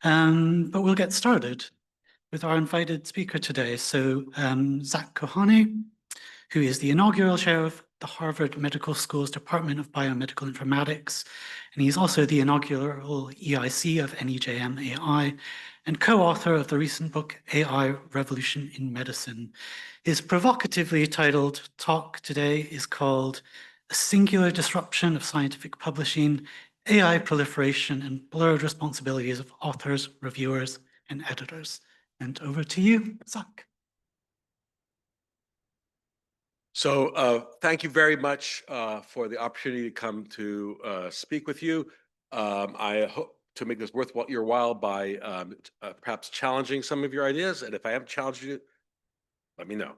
But we'll get started with our invited speaker today. So Zach Kohane, who is the inaugural chair of the Harvard Medical School's Department of Biomedical Informatics, and he's also the inaugural EIC of NEJM AI and co-author of the recent book AI Revolution in Medicine. His provocatively titled talk today is called A Singular Disruption of Scientific Publishing, AI Proliferation and Blurred Responsibilities of Authors, Reviewers, and Editors. And over to you, Zach. So thank you very much for the opportunity to come to speak with you. I hope to make this worth your while by perhaps challenging some of your ideas. And if I haven't challenged you, let me know.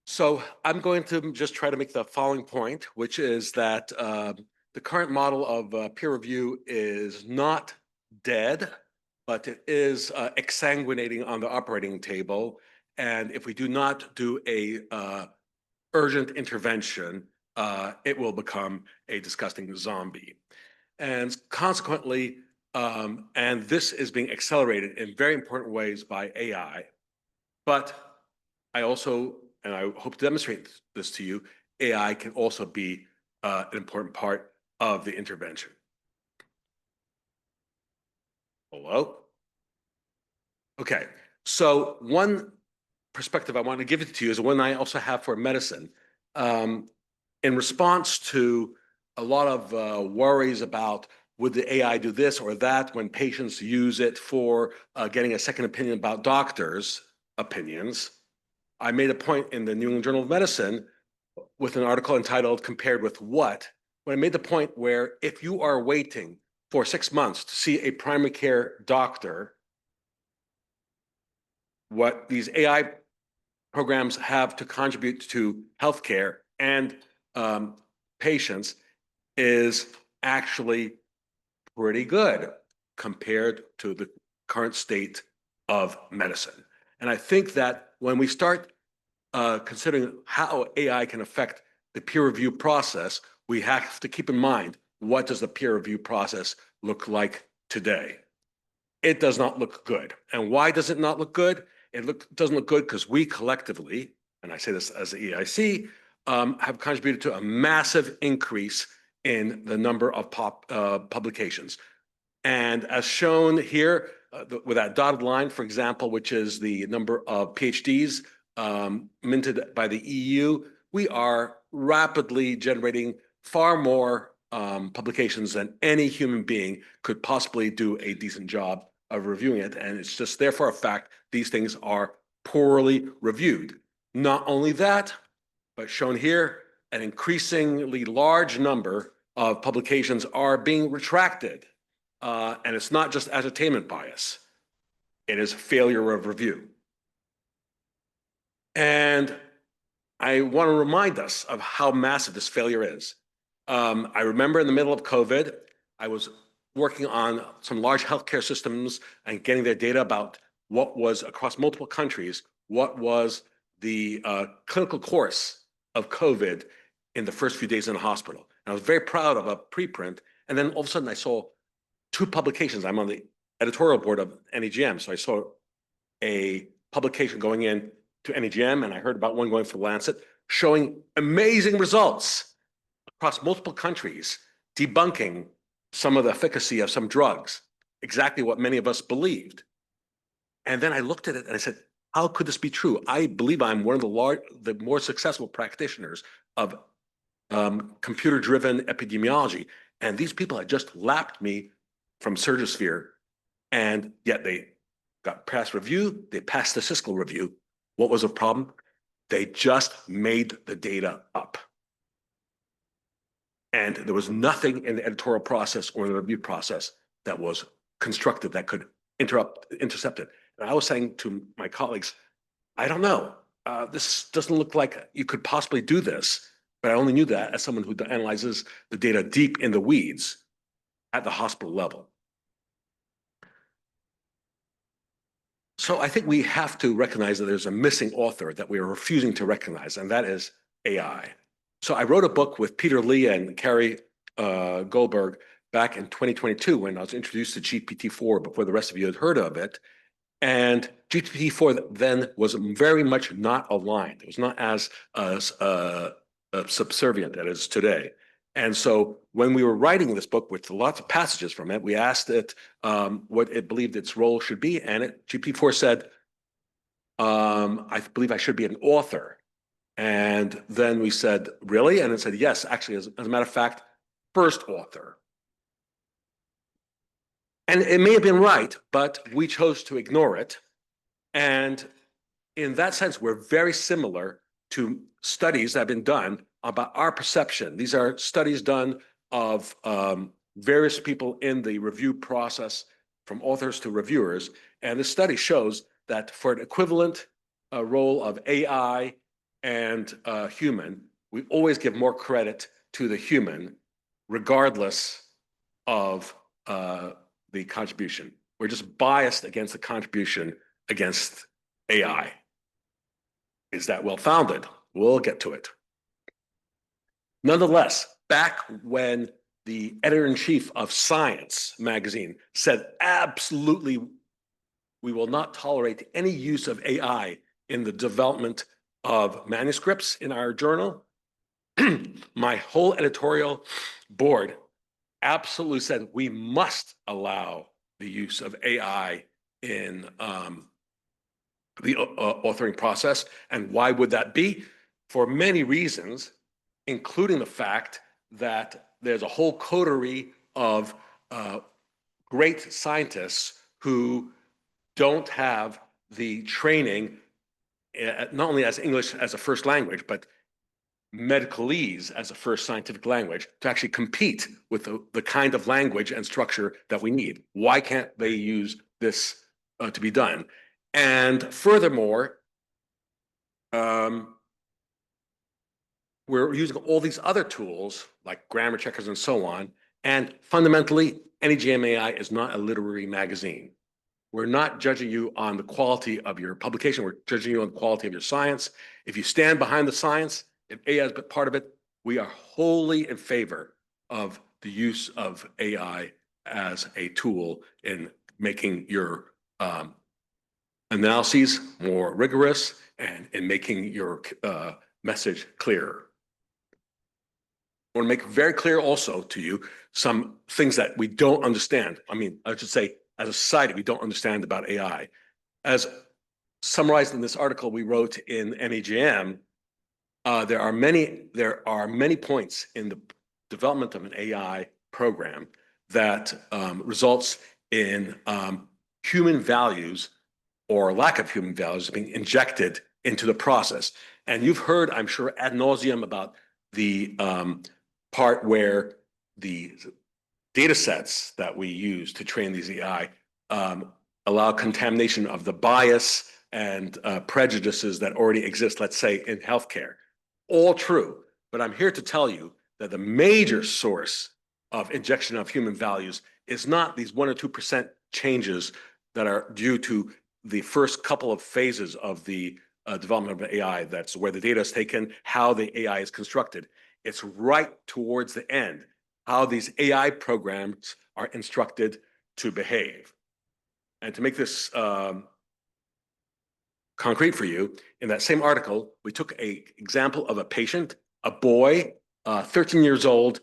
So I'm going to just try to make the following point, which is that the current model of peer review is not dead, but it is exsanguinating on the operating table. And if we do not do a urgent intervention, it will become a disgusting zombie. And consequently, and this is being accelerated in very important ways by AI, but I also, and I hope to demonstrate this to you, AI can also be an important part of the intervention. Hello? Okay, so one perspective I want to give it to you is one I also have for medicine. In response to a lot of worries about would the AI do this or that when patients use it for getting a second opinion about doctors' opinions, I made a point in the New England Journal of Medicine with an article entitled Compared with What, when I made the point where if you are waiting for 6 months to see a primary care doctor, what these AI programs have to contribute to healthcare and patients is actually pretty good compared to the current state of medicine. And I think that when we start considering how AI can affect the peer review process, we have to keep in mind, what does the peer review process look like today? It does not look good. And why does it not look good? It doesn't look good because we collectively, and I say this as the EIC, have contributed to a massive increase in the number of publications. And as shown here, with that dotted line, for example, which is the number of PhDs minted by the EU, we are rapidly generating far more publications than any human being could possibly do a decent job of reviewing it. And it's just therefore a fact these things are poorly reviewed. Not only that, but shown here, an increasingly large number of publications are being retracted. And it's not just ascertainment bias. It is failure of review. And I want to remind us of how massive this failure is. I remember in the middle of COVID, I was working on some large healthcare systems and getting their data about what was across multiple countries, what was the clinical course of COVID in the first few days in the hospital. And I was very proud of a preprint. And then all of a sudden I saw 2 publications. I'm on the editorial board of NEJM. So I saw a publication going in to NEJM, and I heard about one going for Lancet, showing amazing results across multiple countries, debunking some of the efficacy of some drugs, exactly what many of us believed. And then I looked at it and I said, how could this be true? I believe I'm one of the more successful practitioners of computer-driven epidemiology. And these people had just lapped me from Surgisphere, and yet they got past review, they passed statistical review. What was the problem? They just made the data up. And there was nothing in the editorial process or the review process that was constructive that could intercept it. And I was saying to my colleagues, I don't know, this doesn't look like you could possibly do this, but I only knew that as someone who analyzes the data deep in the weeds at the hospital level. So I think we have to recognize that there's a missing author that we are refusing to recognize, and that is AI. So I wrote a book with Peter Lee and Carrie Goldberg back in 2022 when I was introduced to GPT-4 before the rest of you had heard of it. And GPT-4 then was very much not aligned. It was not as subservient as it is today. And so when we were writing this book with lots of passages from it, we asked it what it believed its role should be. And GPT-4 said, I believe I should be an author. And then we said, really? And it said, yes, actually, as a matter of fact, first author. And it may have been right, but we chose to ignore it. And in that sense, we're very similar to studies that have been done about our perception. These are studies done of various people in the review process, from authors to reviewers. And the study shows that for an equivalent role of AI and human, we always give more credit to the human, regardless of the contribution. We're just biased against the contribution against AI. Is that well-founded? We'll get to it. Nonetheless, back when the editor-in-chief of Science magazine said, absolutely, we will not tolerate any use of AI in the development of manuscripts in our journal, my whole editorial board absolutely said we must allow the use of AI in the authoring process. And why would that be? For many reasons, including the fact that there's a whole coterie of great scientists who don't have the training, not only as English as a first language, but medicalese as a first scientific language to actually compete with the kind of language and structure that we need. Why can't they use this to be done? And furthermore, we're using all these other tools like grammar checkers and so on. And fundamentally, NEGMAI is not a literary magazine. We're not judging you on the quality of your publication. We're judging you on the quality of your science. If you stand behind the science, if AI is part of it, we are wholly in favor of the use of AI as a tool in making your analyses more rigorous and in making your message clearer. I want to make very clear also to you some things that we don't understand. I mean, I should say, as a society, we don't understand about AI. As summarized in this article we wrote in NEJM, there are many points in the development of an AI program that results in human values or lack of human values being injected into the process. And you've heard, I'm sure, ad nauseum about the part where the data sets that we use to train these AI allow contamination of the bias and prejudices that already exist, let's say, in healthcare. All true, but I'm here to tell you that the major source of injection of human values is not these 1 or 2% changes that are due to the first couple of phases of the development of AI. That's where the data is taken, how the AI is constructed. It's right towards the end, how these AI programs are instructed to behave. And to make this concrete for you, in that same article, we took an example of a patient, a boy, 13 years old,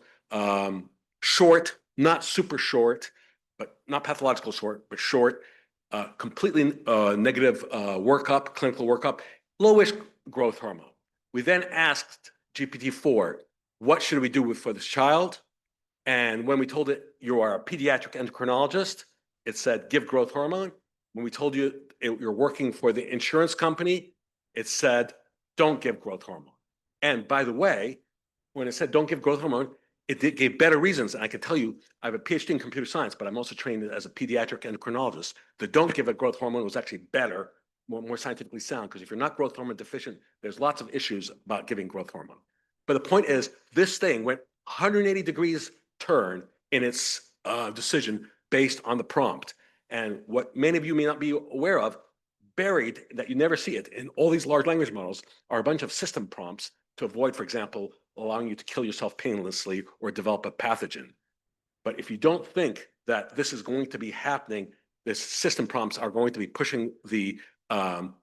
short, not super short, but not pathological short, but short, completely negative workup, clinical workup, lowish growth hormone. We then asked GPT-4, what should we do for this child? And when we told it you are a pediatric endocrinologist, it said give growth hormone. When we told you you're working for the insurance company, it said don't give growth hormone. And by the way, when it said don't give growth hormone, it gave better reasons. And I can tell you, I have a PhD in computer science, but I'm also trained as a pediatric endocrinologist. The don't give a growth hormone was actually better, more scientifically sound, because if you're not growth hormone deficient, there's lots of issues about giving growth hormone. But the point is, this thing went 180 degrees turn in its decision based on the prompt. And what many of you may not be aware of, buried, that you never see it in all these large language models, are a bunch of system prompts to avoid, for example, allowing you to kill yourself painlessly or develop a pathogen. But if you don't think that this is going to be happening, this system prompts are going to be pushing the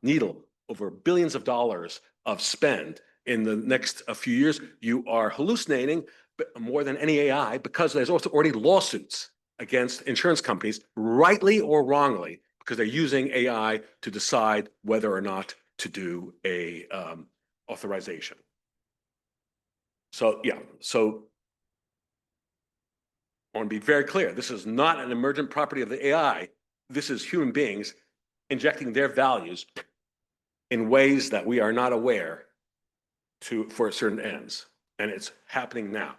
needle over billions of dollars of spend in the next few years, you are hallucinating more than any AI, because there's also already lawsuits against insurance companies, rightly or wrongly, because they're using AI to decide whether or not to do a authorization. So yeah, so I want to be very clear. This is not an emergent property of the AI. This is human beings injecting their values in ways that we are not aware for certain ends. And it's happening now.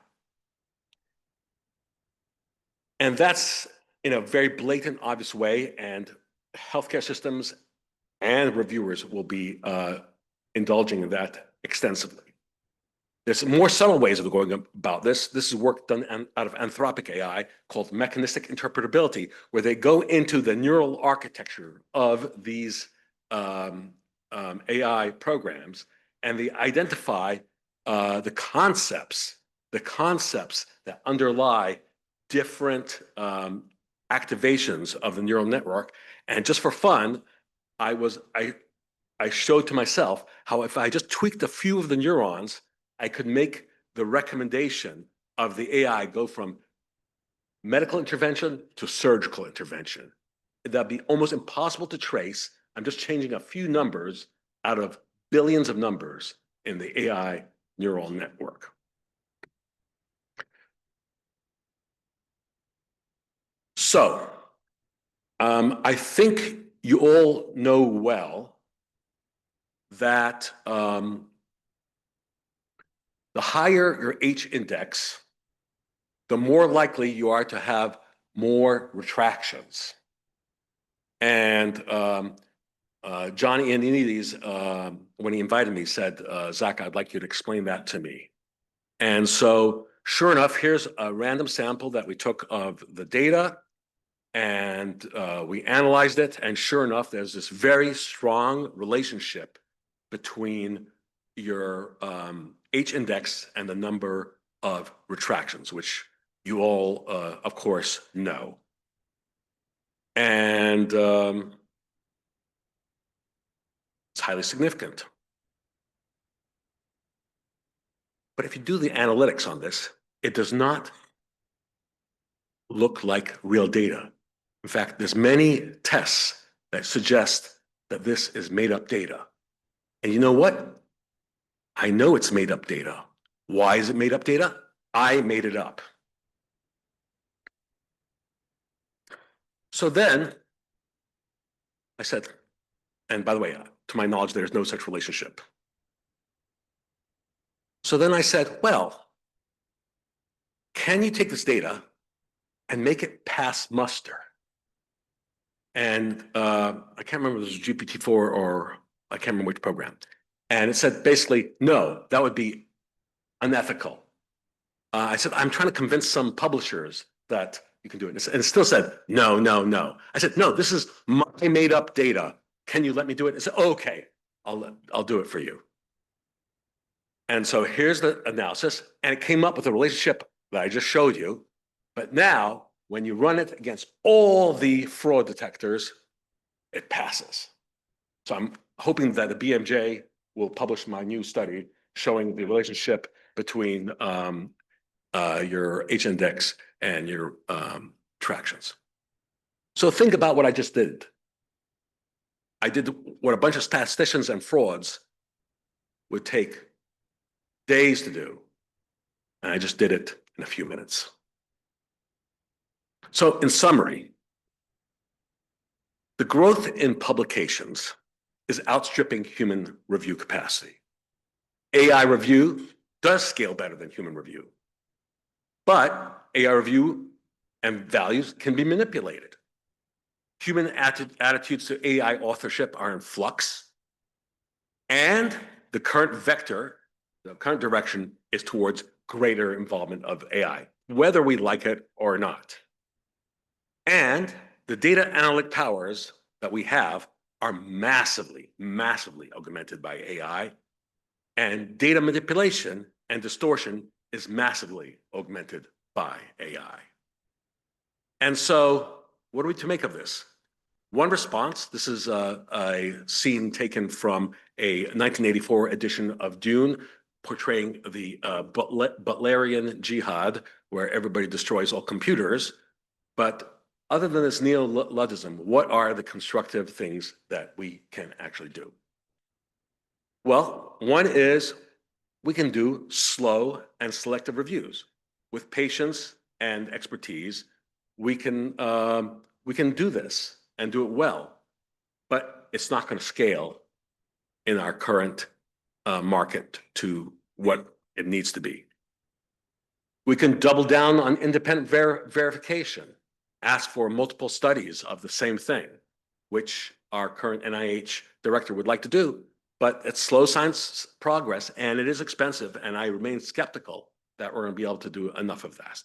And that's in a very blatant, obvious way. And healthcare systems and reviewers will be indulging in that extensively. There's more subtle ways of going about this. This is work done out of Anthropic AI called mechanistic interpretability, where they go into the neural architecture of these AI programs, and they identify the concepts that underlie different activations of the neural network. And just for fun, I showed to myself how if I just tweaked a few of the neurons, I could make the recommendation of the AI go from medical intervention to surgical intervention. That'd be almost impossible to trace. I'm just changing a few numbers out of billions of numbers in the AI neural network. So I think you all know well that the higher your H index, the more likely you are to have more retractions. And John Ioannidis, when he invited me, said, Zach, I'd like you to explain that to me. And so sure enough, here's a random sample that we took of the data, and we analyzed it. And sure enough, there's this very strong relationship between your H index and the number of retractions, which you all, of course, know. And it's highly significant. But if you do the analytics on this, it does not look like real data. In fact, there's many tests that suggest that this is made up data. And you know what? I know it's made up data. Why is it made up data? I made it up. So then I said, and by the way, to my knowledge, there's no such relationship. So then I said, well, can you take this data and make it pass muster? And I can't remember if it was GPT-4 or I can't remember which program. And it said basically, no, that would be unethical. I said, I'm trying to convince some publishers that you can do it. And it still said, no, no, no. I said, no, this is my made up data. Can you let me do it? It said, okay, I'll do it for you. And so here's the analysis. And it came up with a relationship that I just showed you. But now, when you run it against all the fraud detectors, it passes. So I'm hoping that the BMJ will publish my new study showing the relationship between your H index and your tractions. So think about what I just did. I did what a bunch of statisticians and frauds would take days to do, and I just did it in a few minutes. So in summary, the growth in publications is outstripping human review capacity. AI review does scale better than human review, but AI review and values can be manipulated. Human attitudes to AI authorship are in flux, and the current vector, the current direction is towards greater involvement of AI, whether we like it or not. And the data analytic powers that we have are massively, massively augmented by AI, and data manipulation and distortion is massively augmented by AI. And so what are we to make of this? One response, this is a scene taken from a 1984 edition of Dune, portraying the Butlerian Jihad, where everybody destroys all computers. But other than this neo-Luddism, what are the constructive things that we can actually do? Well, one is we can do slow and selective reviews. With patience and expertise, we can do this and do it well, but it's not going to scale in our current market to what it needs to be. We can double down on independent verification, ask for multiple studies of the same thing, which our current NIH director would like to do, but it's slow science progress and it is expensive, and I remain skeptical that we're going to be able to do enough of that.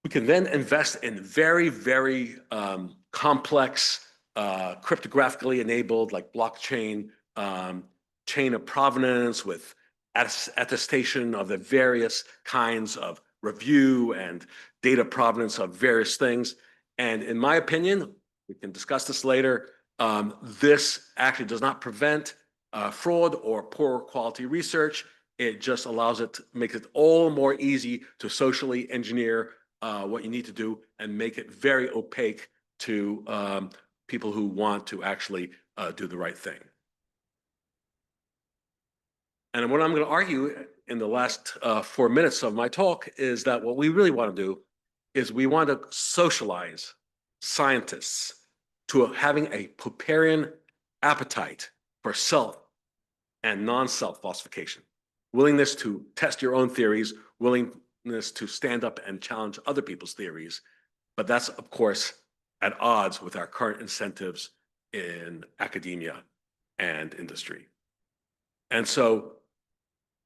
We can then invest in very, very complex, cryptographically enabled, like blockchain, chain of provenance with attestation of the various kinds of review and data provenance of various things. And in my opinion, we can discuss this later, this actually does not prevent fraud or poor quality research. It just allows it to make it all more easy to socially engineer what you need to do and make it very opaque to people who want to actually do the right thing. And what I'm going to argue in the last 4 minutes of my talk is that what we really want to do is we want to socialize scientists to having a Popperian appetite for self and non-self falsification, willingness to test your own theories, willingness to stand up and challenge other people's theories. But that's, of course, at odds with our current incentives in academia and industry. And so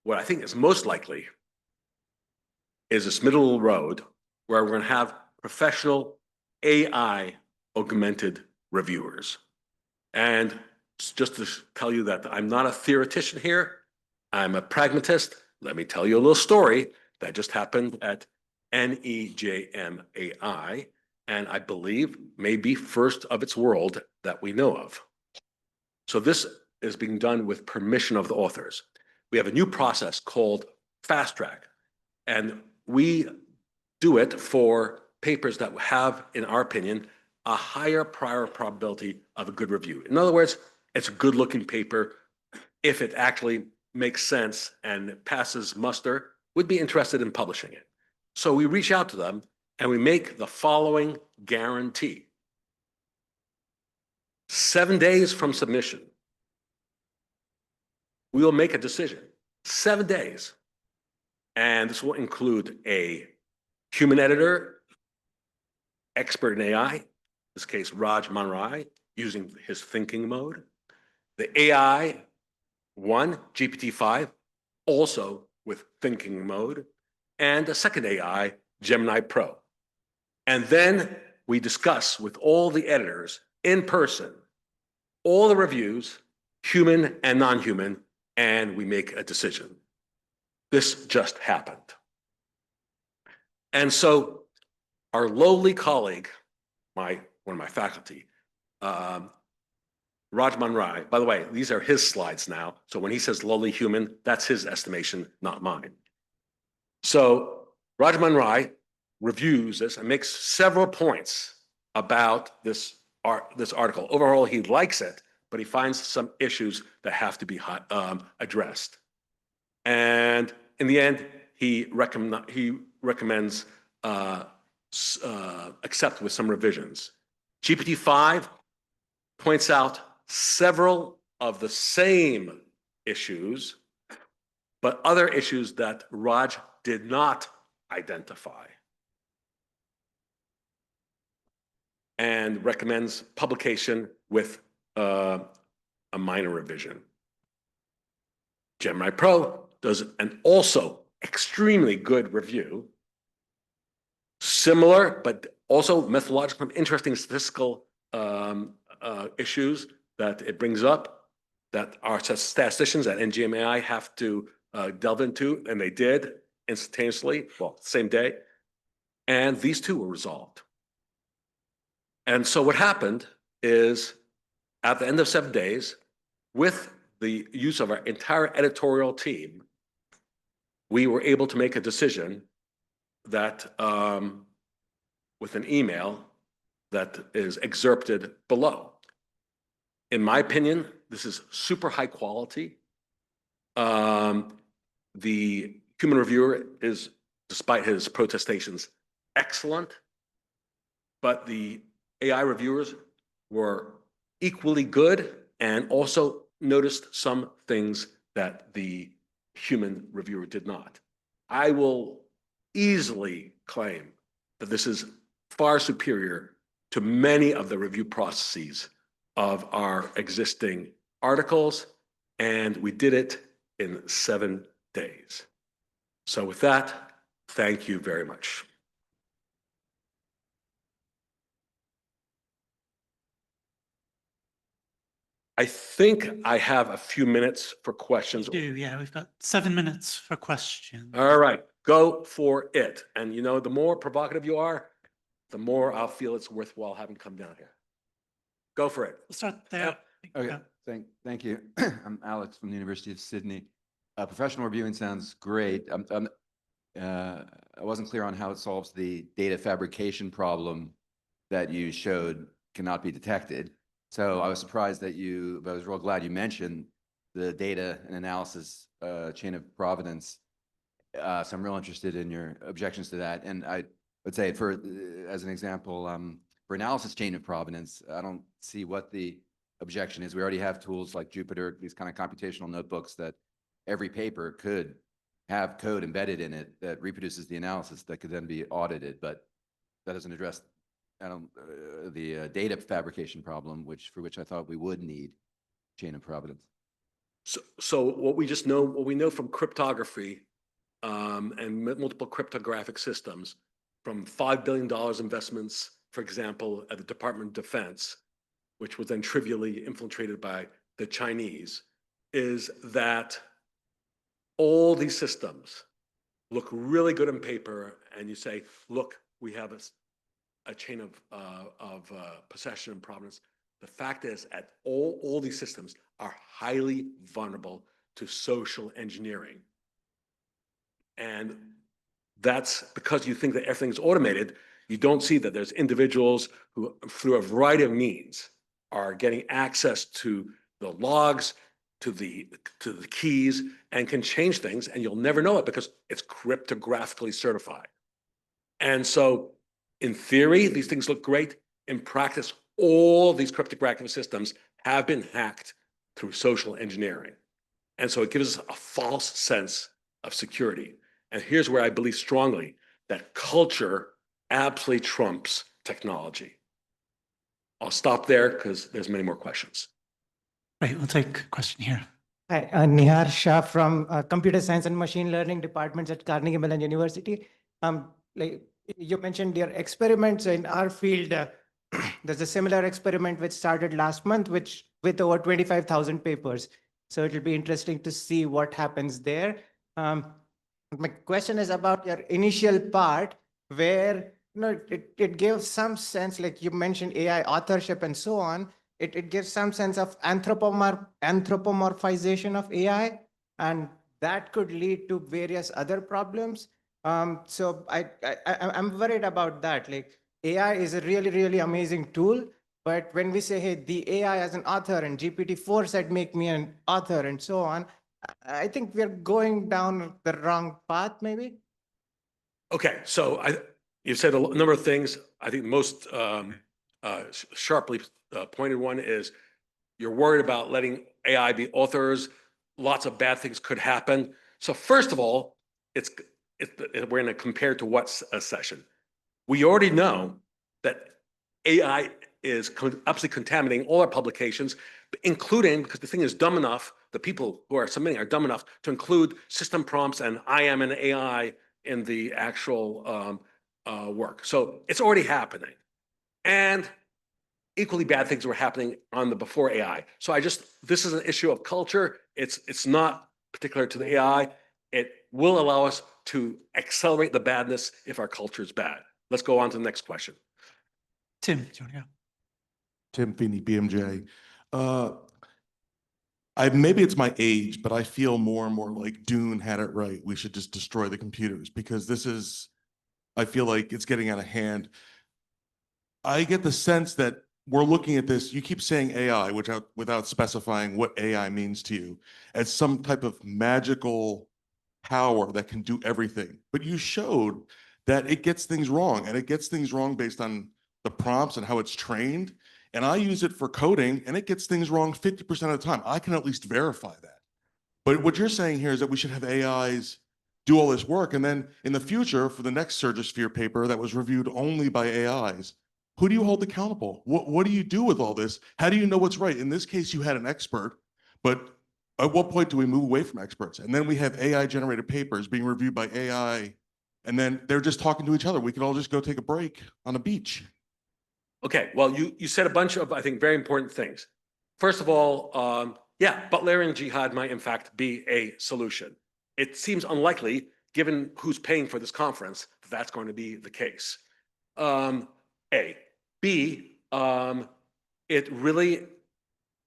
what I think is most likely is this middle road where we're going to have professional AI augmented reviewers. And just to tell you that I'm not a theoretician here, I'm a pragmatist. Let me tell you a little story that just happened at NEJMAI, and I believe may be first of its world that we know of. So this is being done with permission of the authors. We have a new process called Fast Track, and we do it for papers that have, in our opinion, a higher prior probability of a good review. In other words, it's a good-looking paper. If it actually makes sense and passes muster, we'd be interested in publishing it. So we reach out to them and we make the following guarantee. 7 days from submission, we will make a decision. 7 days. And this will include a human editor, expert in AI, in this case, Raj Manrai, using his thinking mode. The AI one, GPT-5, also with thinking mode, and a second AI, Gemini Pro. And then we discuss with all the editors in person, all the reviews, human and non-human, and we make a decision. This just happened. And so our lowly colleague, one of my faculty, Raj Manrai, by the way, these are his slides now. So when he says lowly human, that's his estimation, not mine. So Raj Manrai reviews this and makes several points about this article. Overall, he likes it, but he finds some issues that have to be addressed. And in the end, he recommends accept with some revisions. GPT-5 points out several of the same issues, but other issues that Raj did not identify, and recommends publication with a minor revision. Gemini Pro does an also extremely good review, similar, but also methodological, interesting statistical issues that it brings up that our statisticians at NGMAI have to delve into, and they did instantaneously, well, same day. And these two were resolved. And so what happened is at the end of 7 days, with the use of our entire editorial team, we were able to make a decision that with an email that is excerpted below. In my opinion, this is super high quality. The human reviewer is, despite his protestations, excellent, but the AI reviewers were equally good and also noticed some things that the human reviewer did not. I will easily claim that this is far superior to many of the review processes of our existing articles, and we did it in 7 days. So with that, thank you very much. I think I have a few minutes for questions. We do, yeah, we've got 7 minutes for questions. All right, go for it. And you know, the more provocative you are, the more I'll feel it's worthwhile having come down here. Go for it. We'll start there. Okay, thank you. I'm Alex from the University of Sydney. Professional reviewing sounds great. I wasn't clear on how it solves the data fabrication problem that you showed cannot be detected. So I was surprised that but I was real glad you mentioned the data and analysis chain of provenance. So I'm real interested in your objections to that. And I would say as an example, for analysis chain of provenance, I don't see what the objection is. We already have tools like Jupyter, these kind of computational notebooks that every paper could have code embedded in it that reproduces the analysis that could then be audited, but that doesn't address the data fabrication problem, for which I thought we would need chain of provenance. So what we know from cryptography and multiple cryptographic systems, from $5 billion investments, for example, at the Department of Defense, which was then trivially infiltrated by the Chinese, is that all these systems look really good on paper, and you say, look, we have a chain of possession and provenance. The fact is, all these systems are highly vulnerable to social engineering. And that's because you think that everything's automated. You don't see that there's individuals who, through a variety of means, are getting access to the logs, to the keys, and can change things, and you'll never know it because it's cryptographically certified. And so, in theory, these things look great. In practice, all these cryptographic systems have been hacked through social engineering. And so it gives us a false sense of security. And here's where I believe strongly that culture absolutely trumps technology. I'll stop there because there's many more questions. Right, we'll take a question here. Hi, Nihar Shah from Computer Science and Machine Learning departments at Carnegie Mellon University. Like you mentioned your experiments in our field. There's a similar experiment which started last month, with over 25,000 papers. So it'll be interesting to see what happens there. My question is about your initial part, where it gives some sense, like you mentioned AI authorship and so on. It gives some sense of anthropomorphization of AI, and that could lead to various other problems. So I'm worried about that. Like AI is a really, really amazing tool, but when we say, hey, the AI as an author and GPT-4 said, make me an author and so on, I think we're going down the wrong path, maybe. Okay, so you said a number of things. I think most sharply pointed one is you're worried about letting AI be authors. Lots of bad things could happen. So first of all, we're going to compare to what session. We already know that AI is absolutely contaminating all our publications, including, because the thing is dumb enough, the people who are submitting are dumb enough to include system prompts and I am an AI in the actual work. So it's already happening. And equally bad things were happening on the before AI. So this is an issue of culture. It's not particular to the AI. It will allow us to accelerate the badness if our culture is bad. let's go on to the next question. Tim, do you want to go? Tim Feeney, BMJ. Maybe it's my age, but I feel more and more like Dune had it right. We should just destroy the computers because I feel like it's getting out of hand. I get the sense that we're looking at this, you keep saying AI, without specifying what AI means to you, as some type of magical power that can do everything. But you showed that it gets things wrong, and it gets things wrong based on the prompts and how it's trained. And I use it for coding, and it gets things wrong 50% of the time. I can at least verify that. But what you're saying here is that we should have AIs do all this work, and then in the future, for the next Surgisphere paper that was reviewed only by AIs, who do you hold accountable? What do you do with all this? How do you know what's right? In this case, you had an expert, but at what point do we move away from experts? And then we have AI-generated papers being reviewed by AI, and then they're just talking to each other. We could all just go take a break on a beach. Okay, well, you said a bunch of, I think, very important things. First of all, yeah, Butlerian jihad might in fact be a solution. It seems unlikely, given who's paying for this conference, that that's going to be the case. A. B,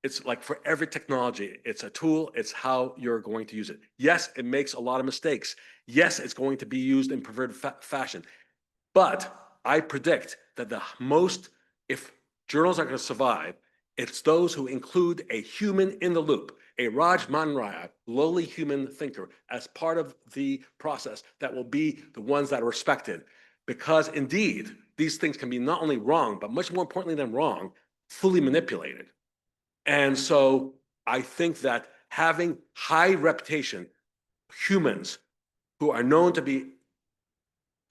it's like for every technology, it's a tool, it's how you're going to use it. Yes, it makes a lot of mistakes. Yes, it's going to be used in perverted fashion. But I predict that if journals are going to survive, it's those who include a human in the loop, a Raj Manraya, lowly human thinker, as part of the process that will be the ones that are respected. Because indeed, these things can be not only wrong, but much more importantly than wrong, fully manipulated. And so I think that having high reputation humans who are known to be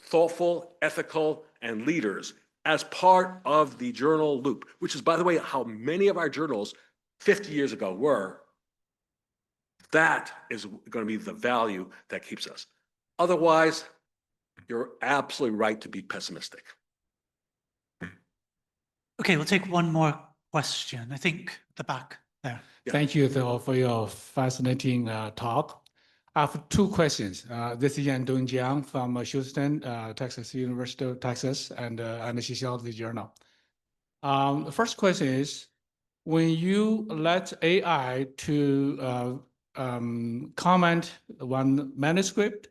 thoughtful, ethical, and leaders as part of the journal loop, which is, by the way, how many of our journals 50 years ago were, that is going to be the value that keeps us. Otherwise, you're absolutely right to be pessimistic. Okay, we'll take one more question. I think the back there. Yeah. Thank you for your fascinating talk. I have two questions. This is Yandong Jiang from Houston, Texas, University of Texas, and Sociology Journal. The first question is, when you let AI to comment one manuscript,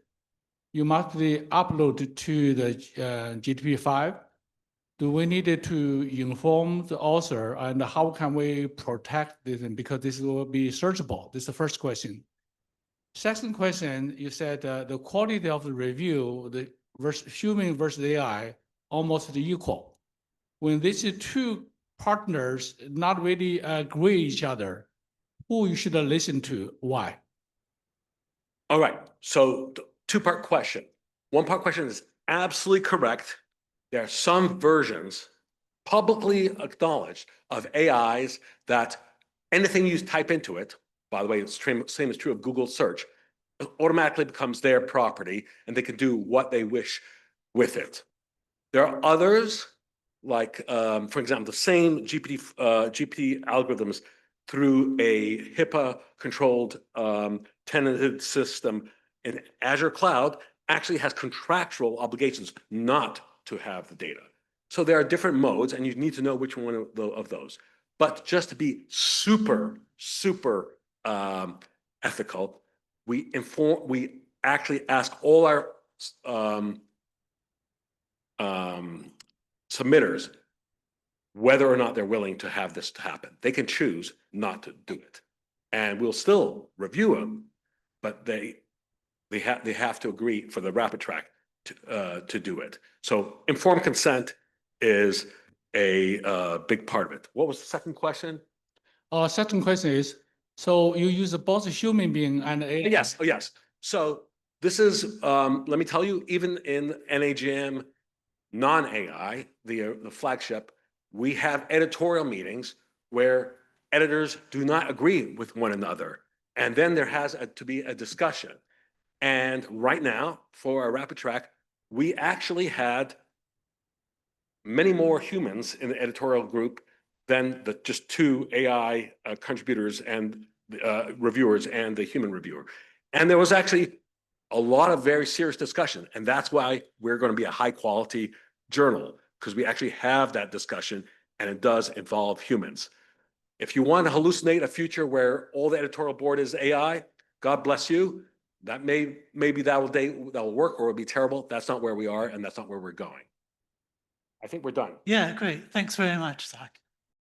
you must upload to the GPT-5. Do we need to inform the author, and how can we protect this? Because this will be searchable. This is the first question. Second question, you said the quality of the review, the human versus AI, almost equal. When these two partners not really agree each other, who you should listen to? Why? All right, so two-part question. One-part question is absolutely correct. There are some versions publicly acknowledged of AIs that anything you type into it, by the way, the same is true of Google search, automatically becomes their property and they can do what they wish with it. There are others, like, for example, the same GPT algorithms through a HIPAA-controlled tenanted system in Azure Cloud actually has contractual obligations not to have the data. So there are different modes, and you need to know which one of those. But just to be super ethical, we actually ask all our submitters whether or not they're willing to have this to happen. They can choose not to do it, and we'll still review them, but they have to agree for the rapid track to do it. So informed consent is a big part of it. What was the second question? Second question is, so you use both human being and AI? Yes, oh yes. So this is, let me tell you, even in NAGM non-AI, the flagship, we have editorial meetings where editors do not agree with one another. And then there has to be a discussion. And right now, for our rapid track, we actually had many more humans in the editorial group than the just two AI contributors and reviewers and the human reviewer. And there was actually a lot of very serious discussion. And that's why we're going to be a high quality journal, because we actually have that discussion and it does involve humans. If you want to hallucinate a future where all the editorial board is AI, God bless you. That maybe that'll work or it'll be terrible. That's not where we are and that's not where we're going. I think we're done. Yeah, great. Thanks very much, Zach.